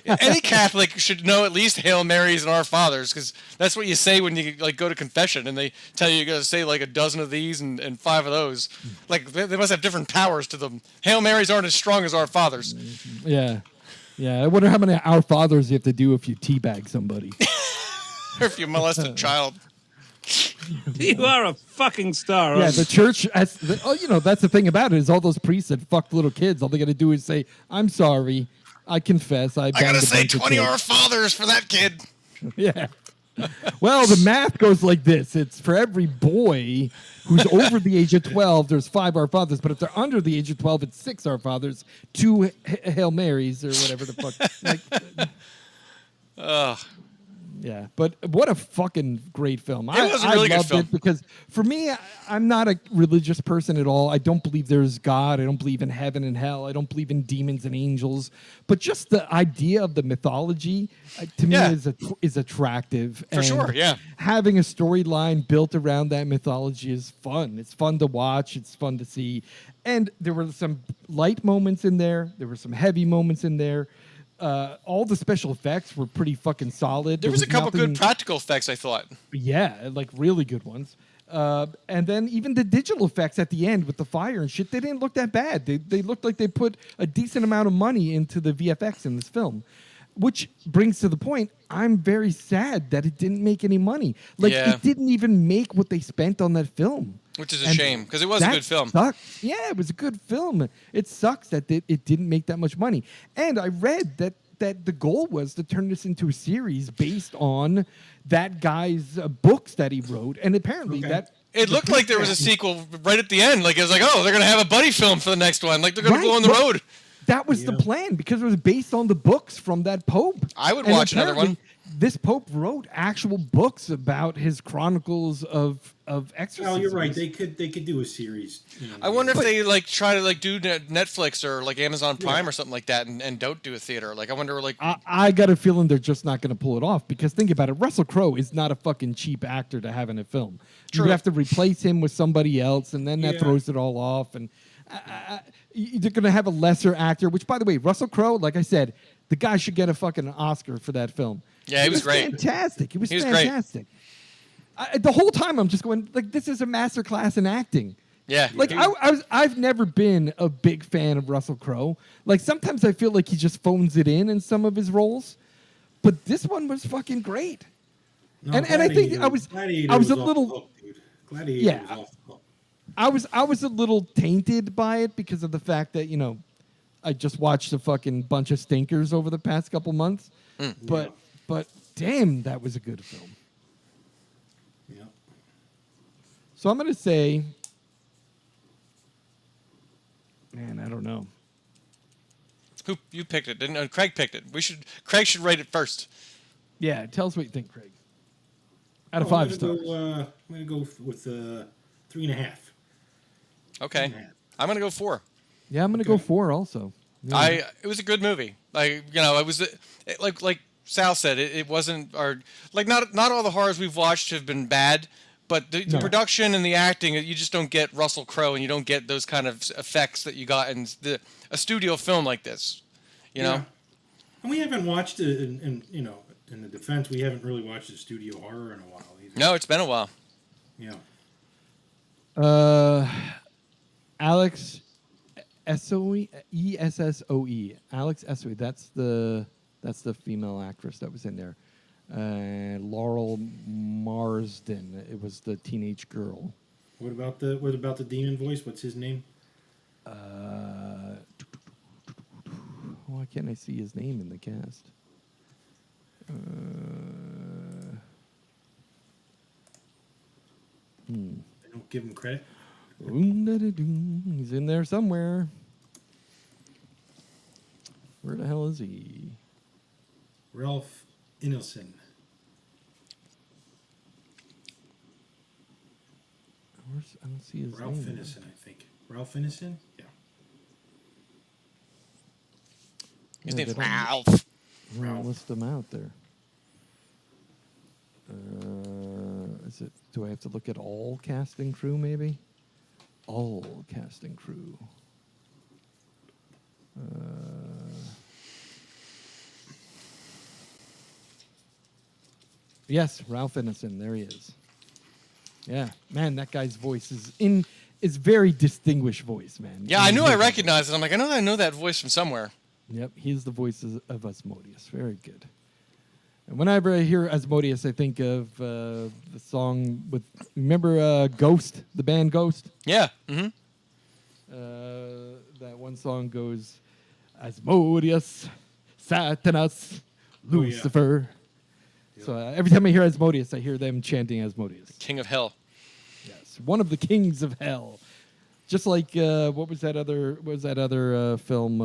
Any Catholic should know at least Hail Marys and Our Fathers, because that's what you say when you, like, go to confession. And they tell you got to say like a dozen of these and 5 of those. Like they must have different powers to them. Hail Marys aren't as strong as Our Fathers. Yeah. Yeah. I wonder how many Our Fathers you have to do if you teabag somebody. Or if you molest a child. You are a fucking star. Yeah, aren't the you? church. That's the thing about it is all those priests that fucked little kids. All they got to do is say, "I'm sorry, I confess, I I banged gotta a say bunch of 20 kids." Our Fathers for that kid. Yeah. Well, the math goes like this: it's for every boy who's over the age of 12, there's 5 Our Fathers. But if they're under the age of 12, it's 6 Our Fathers, 2 Hail Marys, or whatever the fuck. Like, Ugh. yeah, but what a fucking great film. It was a really good loved film. it because for me, I'm not a religious person at all. I don't believe there's God. I don't believe in heaven and hell. I don't believe in demons and angels. But just the idea of the mythology to me Yeah. is attractive. For sure, yeah. Having a storyline built around that mythology is fun. It's fun to watch. It's fun to see. And there were some light moments in there. There were some heavy moments in there. All the special effects were pretty fucking solid. There was a couple nothing- good practical effects, I thought. Yeah, like really good ones. And then even the digital effects at the end with the fire and shit, they didn't look that bad. They looked like they put a decent amount of money into the VFX in this film. Which brings to the point, I'm very sad that it didn't make any money. Like, Yeah. it didn't even make what they spent on that film. Which is a And shame, because it was a that good film. sucks. Yeah, it was a good film. It sucks that it didn't make that much money. And I read that the goal was to turn this into a series based on that guy's books that he wrote. And apparently Okay. that... It looked like there was a sequel right at the end. Like, it was like, oh, they're going to have a buddy film for the next one. Like, they're going to go on the road. That was the plan because it was based on the books from that Pope. I would And watch another one. apparently This Pope wrote actual books about his chronicles of exorcism. Well, you're right. They could do a series. I wonder if they, like, try to, like, do Netflix or, like, Amazon Prime or something like that and don't do a theater. Like, I wonder, like... I got a feeling they're just not going to pull it off because think about it. Russell Crowe is not a fucking cheap actor to have in a film. You True. have to replace him with somebody else, and then that Yeah. throws it all off. And you're going to have a lesser actor, which, by the way, Russell Crowe, like I said, the guy should get a fucking Oscar for that film. Yeah, he was great. Fantastic. He was He was great. fantastic. The whole time I'm just going, like, this is a masterclass in acting. Yeah. Like I've never been a big fan of Russell Crowe. Like sometimes I feel like he just phones it in some of his roles, but this one was fucking great. No, and I think Gladiator I was a off the little hook, dude. Gladiator Yeah. was off the hook. I was a little tainted by it because of the fact that I just watched a fucking bunch of stinkers over the past couple months, but damn, that was a good film. Yeah. So I'm gonna say, man, I don't know. Who you picked it? Didn't Craig picked it? Craig should rate it first. Yeah, tell us what you think, Craig. Out of Oh, 5 I'm stars. I'm gonna go with 3.5. Okay. I'm gonna go 4. Yeah, I'm gonna go 4 also. Yeah. It was a good movie. Like it was like Sal said, it wasn't not all the horrors we've watched have been bad, but the production and the acting, you just don't get Russell Crowe and you don't get those kind of effects that you got in a studio film like this. You know. And we haven't watched it, in the defense, we haven't really watched a studio horror in a while either. No, it's been a while. Yeah. Alex Essoe, Essoe. Alex Essoe. That's the female actress that was in there. Laurel Marsden. It was the teenage girl. What about the demon voice? What's his name? Why can't I see his name in the cast? I don't give him credit. He's in there somewhere. Where the hell is he? Ralph Ineson. I don't see his Ralph name. Ineson, I think. Ralph Ineson? Yeah. His Yeah, name's they don't- Ralph. Well, list them out there. Do I have to look at all casting crew, maybe? All casting crew. Yes, Ralph Ineson. There he is. Yeah, man, that guy's voice is very distinguished voice, man. Yeah, I knew I recognized it. I'm like, I know that voice from somewhere. Yep, he's the voice of Asmodeus. Very good. And whenever I hear Asmodeus, I think of the song with, remember Ghost, the band Ghost? Yeah. Mm-hmm. That one song goes, Asmodeus, Satanas, Lucifer. Yeah. So every time I hear Asmodeus, I hear them chanting Asmodeus. King of Hell. Yes, one of the kings of hell. Just like what was that other film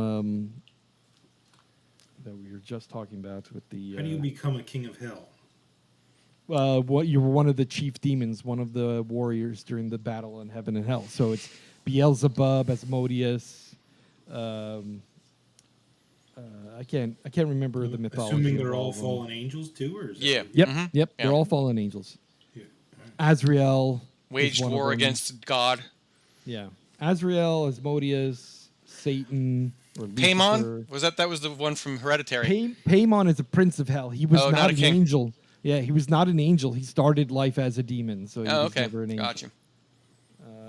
that we were just talking about with the? How do you become a king of hell? What you were one of the chief demons, one of the warriors during the battle in heaven and hell. So it's Beelzebub, Asmodeus. I can't remember the mythology. Assuming they're of all of them. fallen angels too, or is that Yeah. Yep, Mhm. yep. Yeah. They're all fallen angels. Yeah. All right. Azrael is Waged one of war them. against God. Yeah, Azrael, Asmodeus, Satan, or Lucifer. Paimon? That was the one from Hereditary? Paimon is a prince of hell. He was Oh, not not a an king. angel. Yeah, he was not an angel. He started life as a demon, so he Oh, was okay. never an angel. Gotcha.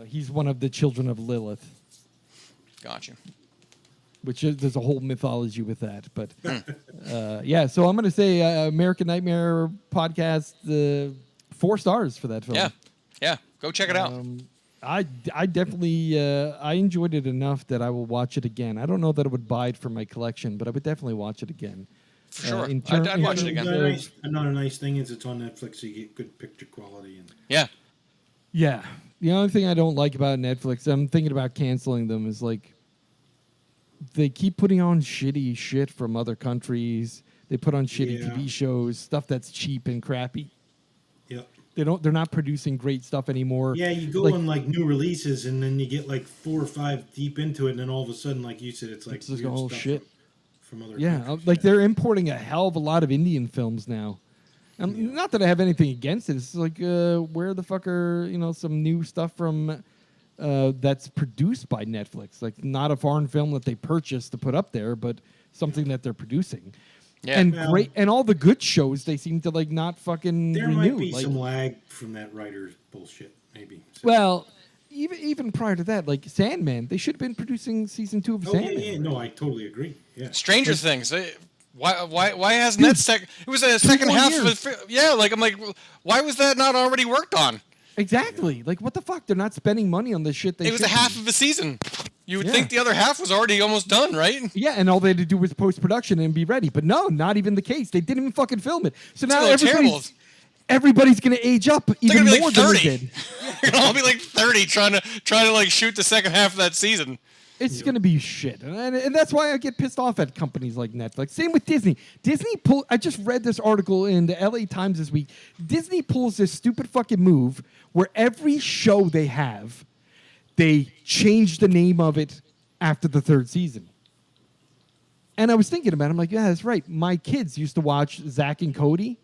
He's one of the children of Lilith, Gotcha. which is, there's a whole mythology with that. But yeah, so I'm going to say American Nightmare podcast, 4 stars for that film. Yeah. Yeah. Go check it out. I definitely I enjoyed it enough that I will watch it again. I don't know that I would buy it for my collection, but I would definitely watch it again. For sure. in I'd in watch it terms again. of- Another nice thing is it's on Netflix, so you get good picture quality. And Yeah. Yeah. The only thing I don't like about Netflix, I'm thinking about canceling them, is like they keep putting on shitty shit from other countries. They put on shitty Yeah. TV shows, stuff that's cheap and crappy. yep. They're not producing great stuff anymore. Yeah, you go Like- on like new releases, and then you get like 4 or 5 deep into it, and then all of a sudden, like you said, it's like It's just weird all stuff shit. from other Yeah, countries. like they're importing a hell of a lot of Indian films now. Not that I have anything against it. It's like where the fuck are some new stuff from that's produced by Netflix? Like not a foreign film that they purchased to put up there, but something that they're producing. Yeah. And Well- great, and all the good shows they seem to like not fucking There renew. might be like, some lag from that writer's bullshit, maybe. So- well, even prior to that, like Sandman, they should have been producing season 2 of oh yeah, Sandman. yeah, no, I totally agree. Yeah, Stranger Things. Why hasn't that it was a second more half years. of yeah, like I'm like, why was that not already worked on? Exactly. Like what the fuck? They're not spending money on this shit. It was a should half be. of a season. You would Yeah. think the other half was already almost done, right? Yeah, and all they had to do was post-production and be ready. But no, not even the case. They didn't even fucking film it. So now gonna look terrible. everybody's going to age up They're even gonna be more like than they 30. did. You're gonna all be like 30 trying to like shoot the second half of that season. It's going to be shit. And that's why I get pissed off at companies like Netflix. Same with Disney. I just read this article in the LA Times this week. Disney pulls this stupid fucking move where every show they have, they change the name of it after the 3rd season. And I was thinking about it. I'm like, yeah, that's right. My kids used to watch Zack and Cody,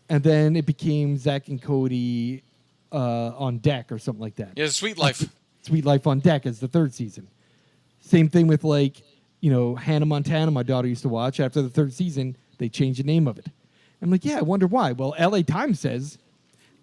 and then it became Zack and Cody on Deck or something like that. Yeah, Sweet Life. Sweet Life on Deck as the 3rd season. Same thing with Hannah Montana, my daughter used to watch. After the 3rd season, they changed the name of it. I'm like, yeah, I wonder why. Well, LA Times says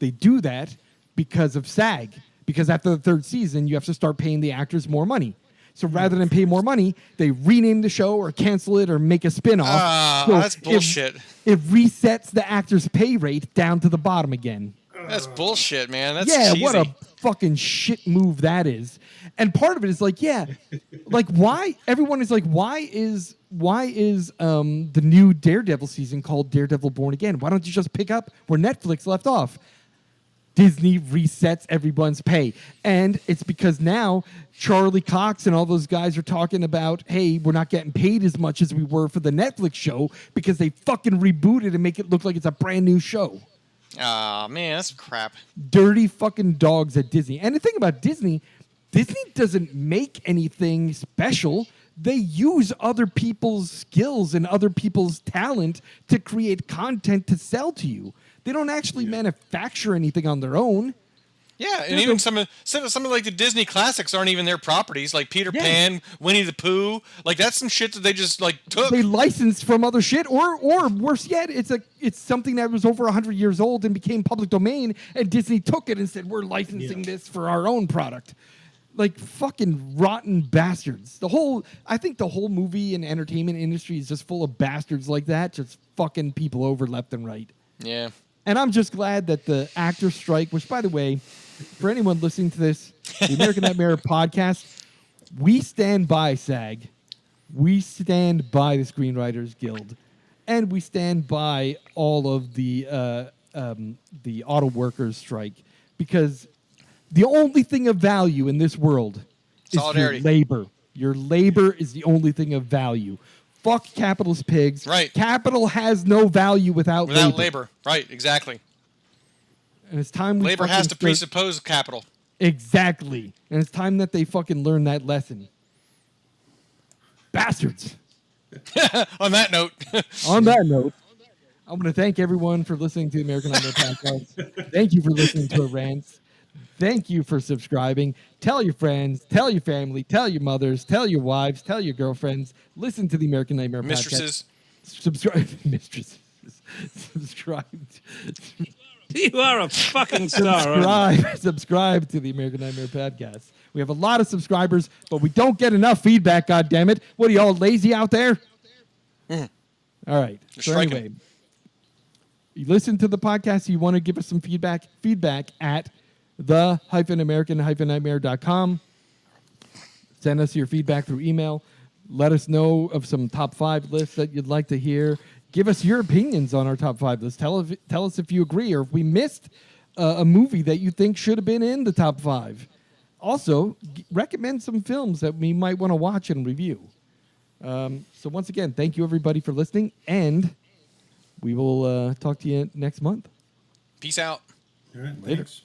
they do that because of SAG. Because after the 3rd season, you have to start paying the actors more money. So rather than pay more money, they rename the show or cancel it or make a spin-off. So That's bullshit. It resets the actor's pay rate down to the bottom again. That's bullshit, man. That's Yeah, cheesy. what a fucking shit move that is. And part of it is like, yeah, like why everyone is like, why is the new Daredevil season called Daredevil Born Again? Why don't you just pick up where Netflix left off? Disney resets everyone's pay. And it's because now Charlie Cox and all those guys are talking about, hey, we're not getting paid as much as we were for the Netflix show because they fucking rebooted and make it look like it's a brand new show. Ah, man, that's crap. Dirty fucking dogs at Disney. And the thing about Disney doesn't make anything special. They use other people's skills and other people's talent to create content to sell to you. They don't actually manufacture anything on their own. Yeah, and even some of like the Disney classics aren't even their properties, like Peter Yeah. Pan, Winnie the Pooh. Like that's some shit that they just like took. They licensed from other shit, or worse yet, it's something that was over 100 years old and became public domain, and Disney took it and said we're licensing this for our own product. Like fucking rotten bastards. I think the whole movie and entertainment industry is just full of bastards like that, just fucking people over left and right. Yeah. And I'm just glad that the actor strike, which by the way, for anyone listening to this, the American Nightmare podcast, we stand by SAG. We stand by the Screenwriters Guild, and we stand by all of the auto workers strike, because the only thing of value in this world is Solidarity. your labor. Your labor is the only thing of value. Fuck capitalist pigs. Right. Capital has no value without labor. Right, exactly. And it's time we Labor fucking has to presuppose capital. Exactly. And it's time that they fucking learn that lesson. Bastards. On that note. On that note, I want to thank everyone for listening to the American Nightmare podcast. Thank you for listening to our rants. Thank you for subscribing. Tell your friends, tell your family, tell your mothers, tell your wives, tell your girlfriends. Listen to the American Nightmare Mistresses. podcast. Subscribe. Mistresses. Subscribe. You are a fucking star. Subscribe to the American Nightmare podcast. We have a lot of subscribers, but we don't get enough feedback, goddammit. What are you all lazy out there? All right. So anyway, you listen to the podcast, you want to give us some feedback at the-american-nightmare.com. Send us your feedback through email. Let us know of some top 5 lists that you'd like to hear. Give us your opinions on our top 5 list. Tell us if you agree, or if we missed a movie that you think should have been in the top 5. Also, recommend some films that we might want to watch and review. So once again, thank you everybody for listening, and we will talk to you next month. Peace out. All right, thanks.